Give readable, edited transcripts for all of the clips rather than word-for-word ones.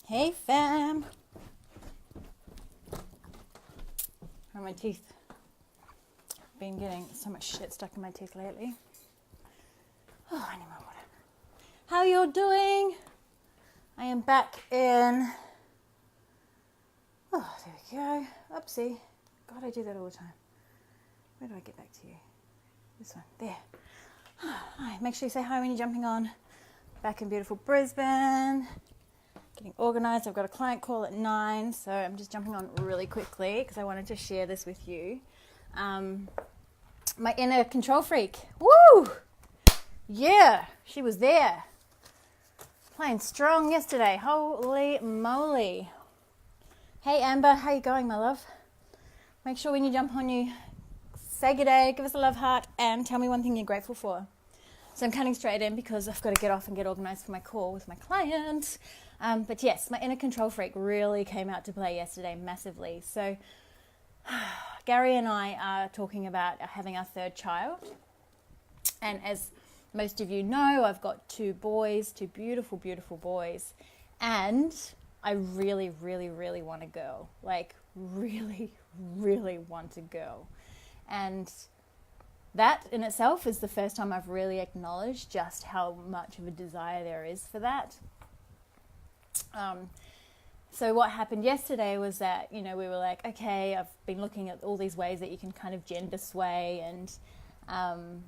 Hey fam. How are my teeth? Been getting so much shit stuck in my teeth lately. Oh, I need more water. How you're doing? I am back in. Oh, there we go. Oopsie. God, I do that all the time. Where do I get back to you? This one. There. Hi. Make sure you say hi when you're jumping on. Back in beautiful Brisbane. Getting organised. I've got a client call at 9, so I'm just jumping on really quickly because I wanted to share this with you. My inner control freak. Woo! Yeah, she was there. Playing strong yesterday. Holy moly. Hey Amber, how you going, my love? Make sure when you jump on, you say good day, give us a love heart, and tell me one thing you're grateful for. So I'm cutting straight in because I've got to get off and get organised for my call with my client. But yes, my inner control freak really came out to play yesterday massively. So Gary and I are talking about having our third child. And as most of you know, I've got 2 boys, 2 beautiful, beautiful boys. And I really, really, really want a girl. Like, really, really want a girl. And that in itself is the first time I've really acknowledged just how much of a desire there is for that. So what happened yesterday was that, we were like, okay, I've been looking at all these ways that you can kind of gender sway, and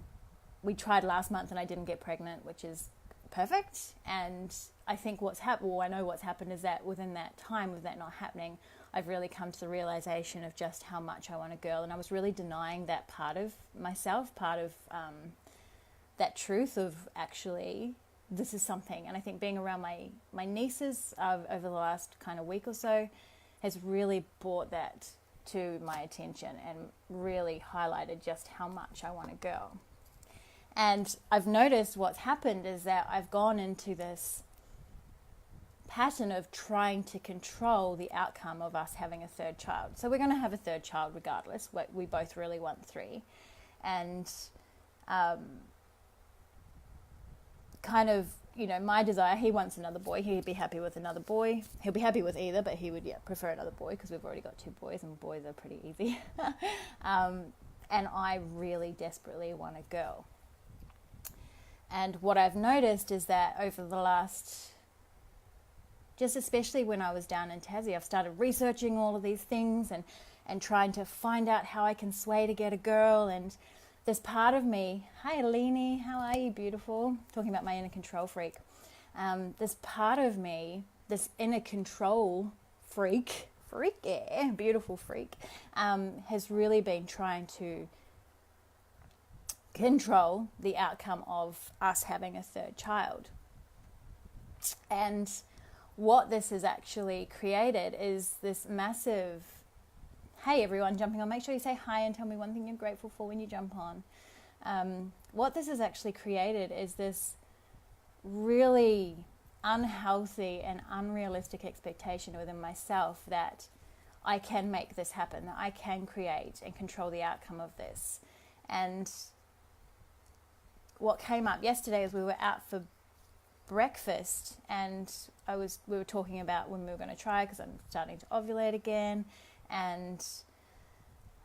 we tried last month and I didn't get pregnant, which is perfect. And I think I know what's happened is that within that time, with that not happening, I've really come to the realization of just how much I want a girl. And I was really denying that part of myself, part of that truth of actually this is something. And I think being around my nieces over the last kind of week or so has really brought that to my attention and really highlighted just how much I want a girl. And I've noticed what's happened is that I've gone into this pattern of trying to control the outcome of us having a third child. So we're going to have a third child regardless. We both really want 3. And kind of, my desire, he wants another boy. He'd be happy with another boy. He'll be happy with either, but he would prefer another boy because we've already got 2 boys and boys are pretty easy. And I really desperately want a girl. And what I've noticed is that over the last, just especially when I was down in Tassie, I've started researching all of these things and trying to find out how I can sway to get a girl. And this part of me, hi Alini, how are you, beautiful? Talking about my inner control freak. This part of me, this inner control freak, yeah, beautiful freak, has really been trying to control the outcome of us having a third child. And what this has actually created is this massive, hey everyone jumping on, make sure you say hi and tell me one thing you're grateful for when you jump on. What this has actually created is this really unhealthy and unrealistic expectation within myself that I can make this happen, that I can create and control the outcome of this. And what came up yesterday is we were out for breakfast and we were talking about when we were going to try, because I'm starting to ovulate again, and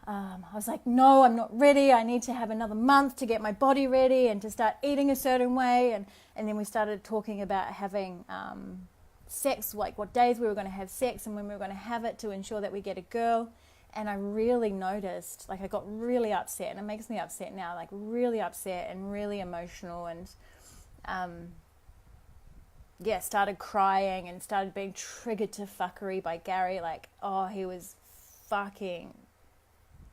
I was like, no, I'm not ready. I need to have another month to get my body ready and to start eating a certain way. And then we started talking about having sex, like what days we were going to have sex and when we were going to have it to ensure that we get a girl. And I really noticed, like I got really upset, and it makes me upset now, like really upset and really emotional, and started crying and started being triggered to fuckery by Gary. Like, he was fucking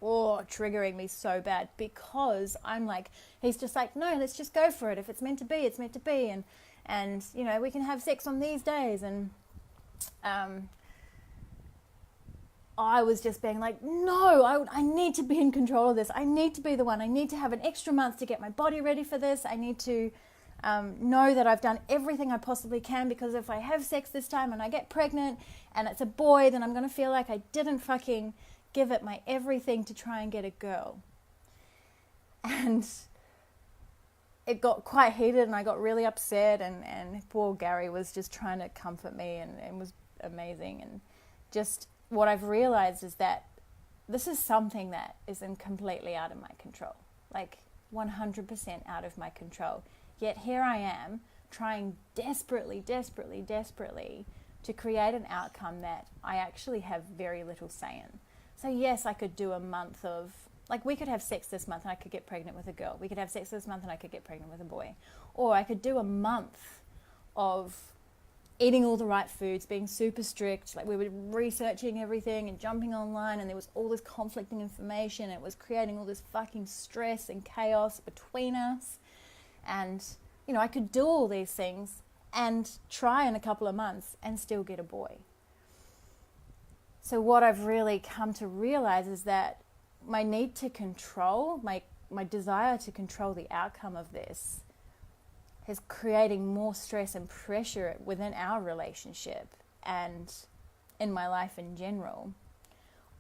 triggering me so bad, because I'm like, he's just like, no, let's just go for it. If it's meant to be, it's meant to be. And we can have sex on these days. And I was just being like, no, I need to be in control of this. I need to be the one. I need to have an extra month to get my body ready for this. I need to know that I've done everything I possibly can, because if I have sex this time and I get pregnant and it's a boy, then I'm going to feel like I didn't fucking give it my everything to try and get a girl. And it got quite heated and I got really upset, and poor Gary was just trying to comfort me and was amazing. And just what I've realized is that this is something that is completely out of my control, like 100% out of my control. Yet here I am trying desperately to create an outcome that I actually have very little say in. So yes, I could do a month of, like, we could have sex this month and I could get pregnant with a girl. We could have sex this month and I could get pregnant with a boy. Or I could do a month of eating all the right foods, being super strict, like we were researching everything and jumping online, and there was all this conflicting information. It was creating all this fucking stress and chaos between us. And, you know, I could do all these things and try in a couple of months and still get a boy. So what I've really come to realize is that my need to control, my desire to control the outcome of this is creating more stress and pressure within our relationship and in my life in general,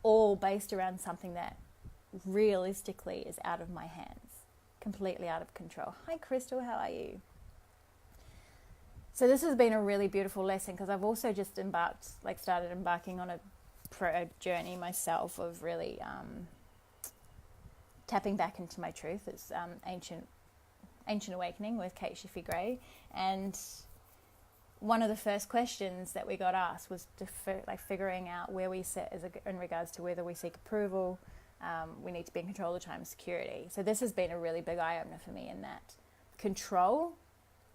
all based around something that realistically is out of my hands, completely out of control. Hi Crystal, how are you? So this has been a really beautiful lesson, because I've also just started embarking on a journey myself of really tapping back into my truth. It's Ancient Awakening with Kate Shiffy Gray, and one of the first questions that we got asked was figuring out where we sit in regards to whether we seek approval, we need to be in control of time, security. So this has been a really big eye-opener for me, in that control,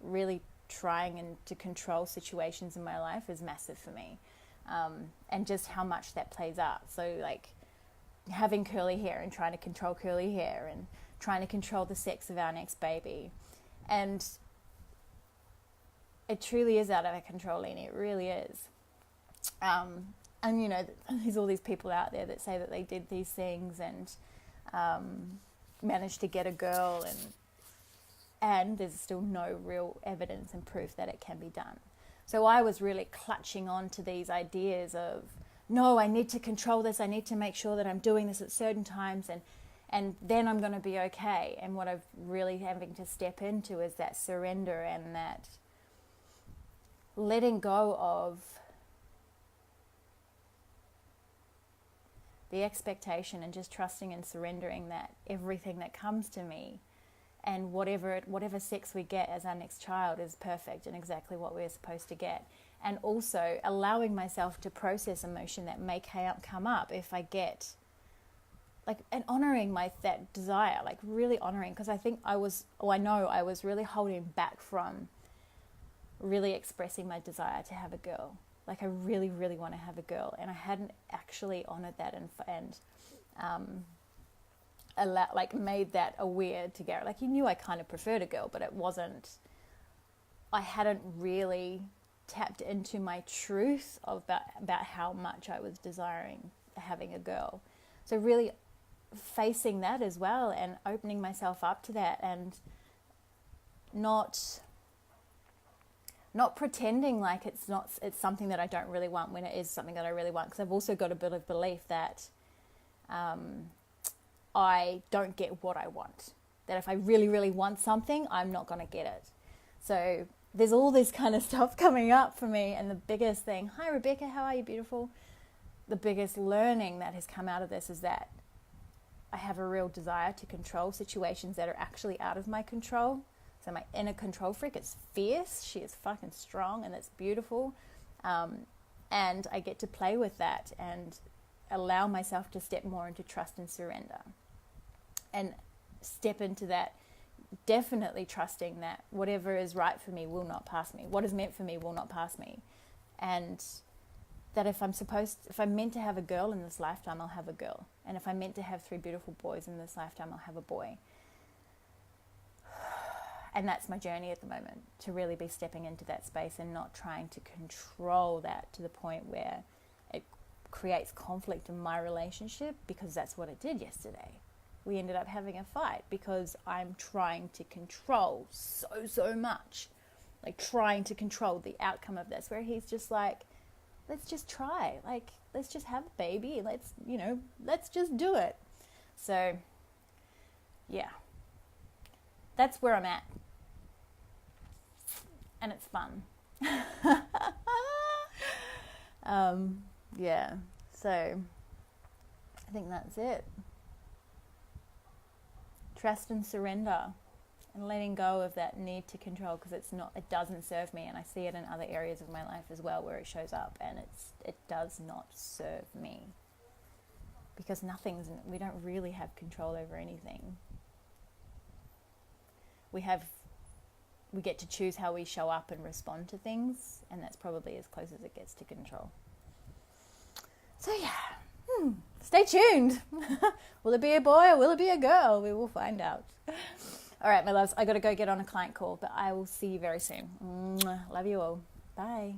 really trying to control situations in my life is massive for me, and just how much that plays out. So like having curly hair and trying to control curly hair, and trying to control the sex of our next baby. And it truly is out of our control, Leni. It really is. And, you know, there's all these people out there that say that they did these things and managed to get a girl, and there's still no real evidence and proof that it can be done. So I was really clutching on to these ideas of, no, I need to control this. I need to make sure that I'm doing this at certain times, and then I'm going to be okay. And what I've really having to step into is that surrender, and that letting go of the expectation, and just trusting and surrendering that everything that comes to me, and whatever sex we get as our next child, is perfect and exactly what we're supposed to get. And also allowing myself to process emotion that may come up if I get, and honoring that desire, really honoring, because I know I was really holding back from really expressing my desire to have a girl. I really, really want to have a girl, and I hadn't actually honored that and made that aware to Garrett. He knew I kind of preferred a girl, but I hadn't really tapped into my truth about how much I was desiring having a girl. So really facing that as well, and opening myself up to that, and not pretending like it's something that I don't really want when it is something that I really want. Because I've also got a bit of belief that I don't get what I want. That if I really, really want something, I'm not going to get it. So there's all this kind of stuff coming up for me. And the biggest thing, hi Rebecca, how are you, beautiful? The biggest learning that has come out of this is that I have a real desire to control situations that are actually out of my control. So my inner control freak is fierce. She is fucking strong, and it's beautiful. And I get to play with that and allow myself to step more into trust and surrender. And step into that, definitely trusting that whatever is right for me will not pass me. What is meant for me will not pass me. And that if I'm meant to have a girl in this lifetime, I'll have a girl. And if I'm meant to have 3 beautiful boys in this lifetime, I'll have a boy. And that's my journey at the moment, to really be stepping into that space and not trying to control that to the point where it creates conflict in my relationship, because that's what it did yesterday. We ended up having a fight because I'm trying to control so much, trying to control the outcome of this, where he's just let's just try, let's just have a baby, let's just do it. So yeah, that's where I'm at. And it's fun. yeah, so I think that's it. Trust and surrender, and letting go of that need to control, because it doesn't serve me, and I see it in other areas of my life as well where it shows up, and it does not serve me, because we don't really have control over anything. We get to choose how we show up and respond to things, and that's probably as close as it gets to control. So yeah, stay tuned. Will it be a boy or will it be a girl? We will find out. All right, my loves, I got to go get on a client call, but I will see you very soon. Love you all. Bye.